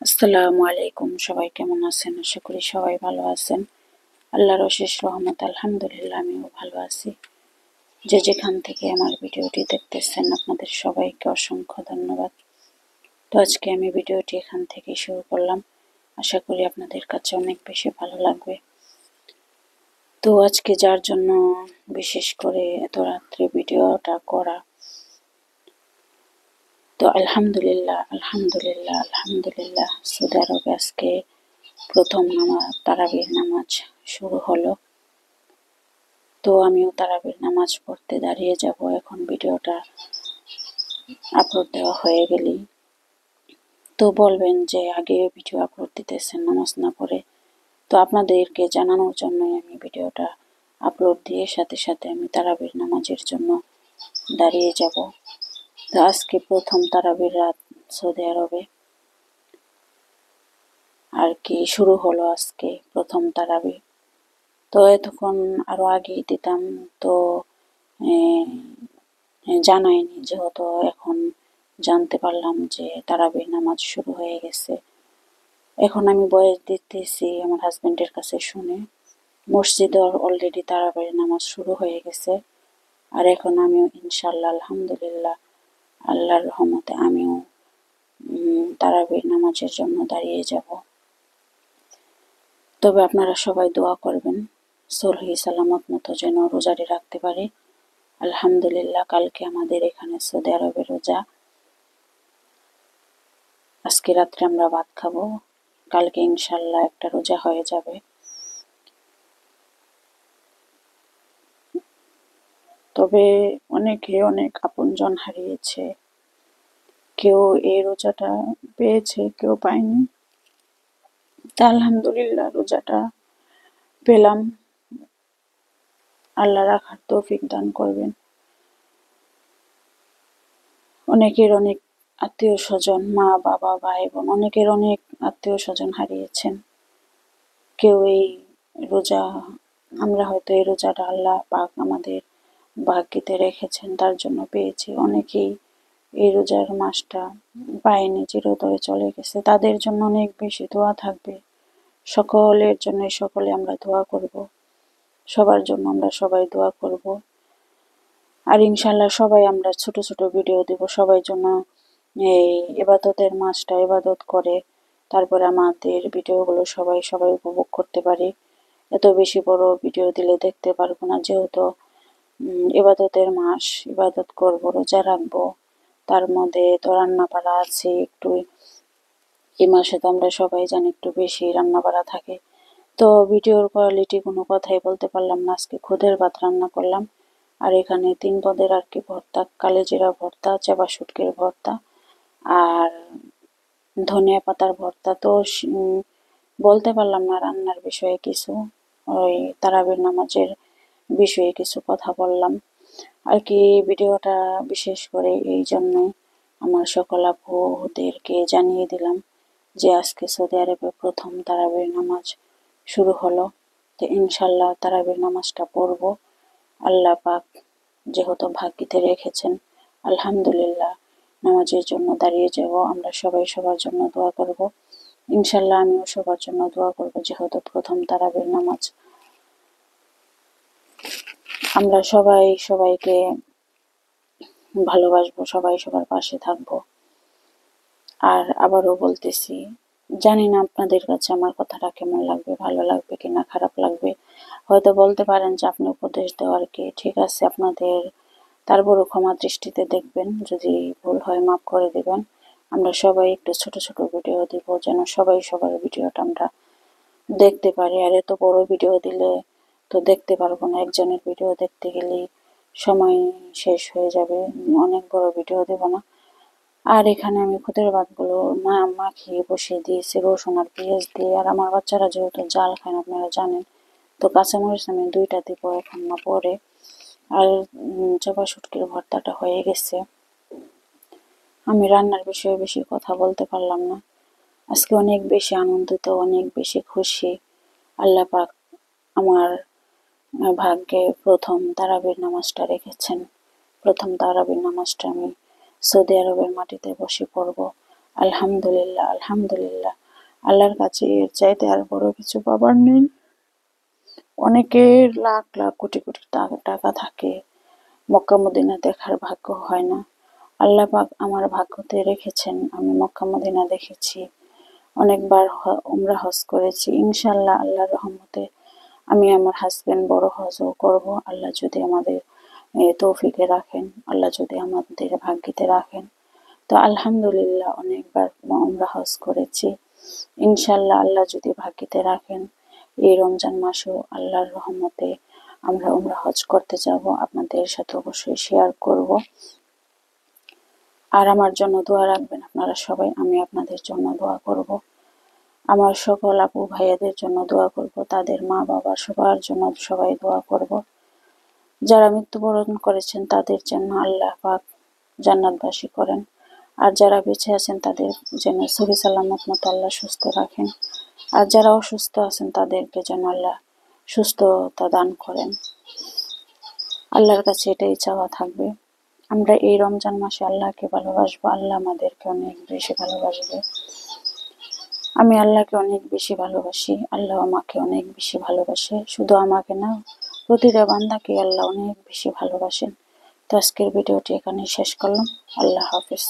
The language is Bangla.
আসসালামু আলাইকুম। সবাই কেমন আছেন? আশা করি সবাই ভালো আছেন। আল্লাহর অশেষ রহমত, আলহামদুলিল্লাহ আমিও ভালো আছি। যে যেখান থেকে আমার ভিডিওটি দেখতেছেন আপনাদের সবাইকে অসংখ্য ধন্যবাদ। তো আজকে আমি ভিডিওটি এখান থেকে শুরু করলাম। আশা করি আপনাদের কাছে অনেক বেশি ভালো লাগবে। তো আজকে যার জন্য বিশেষ করে এত রাত্রে ভিডিওটা করা, তো আলহামদুলিল্লাহ আলহামদুলিল্লাহ আলহামদুলিল্লাহ সৌদি আরবে আজকে প্রথম তারাবির নামাজ শুরু হলো। তো আমিও তারাবির নামাজ পড়তে দাঁড়িয়ে যাব এখন ভিডিওটা আপলোড দেওয়া হয়ে গেলেই। তো বলবেন যে আগে ভিডিও আপলোড দিতেছেন নামাজ না পড়ে। তো আপনাদেরকে জানানোর জন্যই আমি ভিডিওটা আপলোড দিয়ে সাথে সাথে আমি তারাবির নামাজের জন্য দাঁড়িয়ে যাব। তো আজকে প্রথম তারাবির রাত সৌদি আরবে আর কি শুরু হলো আজকে প্রথম তারাবি। তো এতক্ষণ আরো আগেই দিতাম, তো জানাইনি, যেহেতু এখন জানতে পারলাম যে তারাবির নামাজ শুরু হয়ে গেছে। এখন আমি ভয়েস দিতেছি আমার হাজবেন্ডের কাছে শুনে। মসজিদে অলরেডি তারাবির নামাজ শুরু হয়ে গেছে। আর এখন আমিও ইনশাল্লাহ আলহামদুলিল্লাহ আল্লাহর রহমতে আমিও তারাবির নামাজের জন্য দাঁড়িয়ে যাব। তবে আপনারা সবাই দোয়া করবেন সহি সালামত মতো যেন রোজাটি রাখতে পারি। আলহামদুলিল্লাহ কালকে আমাদের এখানে সৌদি আরবে রোজা। আজকে রাত্রে আমরা ভাত খাবো, কালকে ইনশাল্লাহ একটা রোজা হয়ে যাবে। তবে অনেকে অনেক আপনজন হারিয়েছে, কেউ এই রোজাটা পেয়েছে, কেউ পায়নি। তা আলহামদুলিল্লাহ রোজাটা পেলাম, আল্লাহ রাখার তৌফিক দান করবেন। অনেকের অনেক আত্মীয় স্বজন, মা বাবা ভাই বোন, অনেকের অনেক আত্মীয় স্বজন হারিয়েছেন। কেউ এই রোজা, আমরা হয়তো এই রোজাটা আল্লাহ পাক আমাদের ভাগ্যেতে রেখেছেন তার জন্য পেয়েছি। অনেকেই এই রোজার মাসটা পায়নি, চিরতরে চলে গেছে। তাদের জন্য অনেক বেশি দোয়া থাকবে। সকলের জন্য সকলে আমরা দোয়া করব, সবার জন্য আমরা সবাই দোয়া করব। আর ইনশাল্লাহ সবাই আমরা ছোট ছোট ভিডিও দেব সবাই জন্য। এই ইবাদতের মাসটা ইবাদত করে তারপরে আমাদের ভিডিওগুলো সবাই সবাই উপভোগ করতে পারে। এত বেশি বড় ভিডিও দিলে দেখতে পারবো না, যেহেতু ইবাদতের মাস, ইবাদত করবো, রোজা রাখবো, তার মধ্যে তো রান্না বাড়া আছে একটু। এই মাসে তো আমরা সবাই জানি একটু বেশি রান্না বাড়া থাকে। তো ভিডিওর কোয়ালিটি কোনো কথাই বলতে পারলাম না। আজকে খুদের ভাত রান্না করলাম, আর এখানে 3 পদের আর কি ভর্তা, কালেজিরা ভর্তা, চাপা শুটকির ভর্তা আর ধনিয়া পাতার ভর্তা। তো বলতে পারলাম না রান্নার বিষয়ে কিছু, ওই তারাবির নামাজের বিষয়ে কিছু কথা বললাম আর কি। ভিডিওটা বিশেষ করে এই জন্যই আমার সকল আপুদেরকে জানিয়ে দিলাম যে আজকে সৌদি আরবে প্রথম তারাবির নামাজ শুরু হলো। তো ইনশাল্লাহ তারাবির নামাজটা পড়ব। আল্লাহ পাক যেহেতু ভাগ্যিতে রেখেছেন, আলহামদুলিল্লাহ নামাজের জন্য দাঁড়িয়ে যাব। আমরা সবাই সবার জন্য দোয়া করব। ইনশাল্লাহ আমিও সবার জন্য দোয়া করব, যেহেতু প্রথম তারাবির নামাজ। আমরা সবাই সবাইকে ভালোবাসবো, সবাই সবার পাশে থাকবো। আর আবারও বলতেছি, জানি না আপনাদের কাছে আমার কথাটা কেমন লাগবে, ভালো লাগবে কিনা খারাপ লাগবে। হয়তো বলতে পারেন যে আপনি উপদেশ দেওয়ার কি, ঠিক আছে আপনাদের, তারপরও ক্ষমা দৃষ্টিতে দেখবেন, যদি ভুল হয় মাফ করে দেবেন। আমরা সবাই একটু ছোট ছোট ভিডিও দিব যেন সবাই সবার ভিডিওটা আমরা দেখতে পারি। আর এত বড় ভিডিও দিলে তো দেখতে পারবো না, একজনের ভিডিও দেখতে গেলেই সময় শেষ হয়ে যাবে। অনেক বড় ভিডিও দেব না। আর এখানে আমি খুদের ভাতগুলো মাখিয়ে বসিয়ে দিয়েছি রসুন আর পেঁয়াজ দিয়ে। আর আমার বাচ্চারা যেহেতু জাল খায় না আপনারা জানেন, তো কাঁচামরিচ আমি 2টা দিব এখন না পরে। আর চাপা শুটকির ভর্তাটা হয়ে গেছে। আমি রান্নার বিষয়ে বেশি কথা বলতে পারলাম না। আজকে অনেক বেশি আনন্দিত, অনেক বেশি খুশি। আল্লাহ পাক আমার ভাগ্যে প্রথম তারাবির নামাজটা রেখেছেন। প্রথম তারাবির নামাজটা আমি সৌদি আরবের মাটিতে বসে পড়ব। আলহামদুলিল্লাহ, আলহামদুলিল্লাহ। আল্লাহর কাছে এর চাইতে আর বড় কিছু পাবার নেই। অনেকের লাখ লাখ কোটি কোটি টাকা থাকে, মক্কা মদিনা দেখার ভাগ্য হয় না। আল্লাহ পাক আমার ভাগ্যতে রেখেছেন, আমি মক্কা মদিনা দেখেছি, অনেকবার উমরা হজ করেছি। ইনশাল্লাহ আল্লাহর রহমতে আমি আমার হাজবেন্ড বড় হজও করব, আল্লাহ যদি আমাদের তৌফিকে রাখেন, আল্লাহ যদি আমাদের ভাগ্যেতে রাখেন। তো আলহামদুলিল্লাহ অনেকবার উমরা হজ করেছি। ইনশাল্লাহ আল্লাহ যদি ভাগ্যেতে রাখেন, এই রমজান মাসেও আল্লাহর রহমতে আমরা উমরা হজ করতে যাব, আপনাদের সাথে অবশ্যই শেয়ার করব। আর আমার জন্য দোয়া রাখবেন আপনারা সবাই, আমি আপনাদের জন্য দোয়া করব। আমার সকল আপু ভাইয়াদের জন্য দোয়া করব, তাদের মা বাবা সবার জন্য সবাই দোয়া করব। যারা মৃত্যুবরণ করেছেন তাদের জন্য আল্লাহ পাক জান্নাতবাসী করেন, আর যারা বেঁচে আছেন তাদের যেন সহি সালামত মতো আল্লাহ সুস্থ রাখেন, আর যারা অসুস্থ আছেন তাদেরকে যেন আল্লাহ সুস্থতা দান করেন। আল্লাহর কাছে এটাই চাওয়া থাকবে। আমরা এই রমজান মাসে আল্লাহকে ভালোবাসবো, আল্লাহ আমাদেরকে অনেক বেশি ভালোবাসবে। আমি আল্লাহকে অনেক বেশি ভালোবাসি, আল্লাহ আমাকে অনেক বেশি ভালোবাসে। শুধু আমাকে না, প্রতিটা বান্দাকে আল্লাহ অনেক বেশি ভালোবাসেন। তো আজকের ভিডিওটি এখানেই শেষ করলাম। আল্লাহ হাফেজ।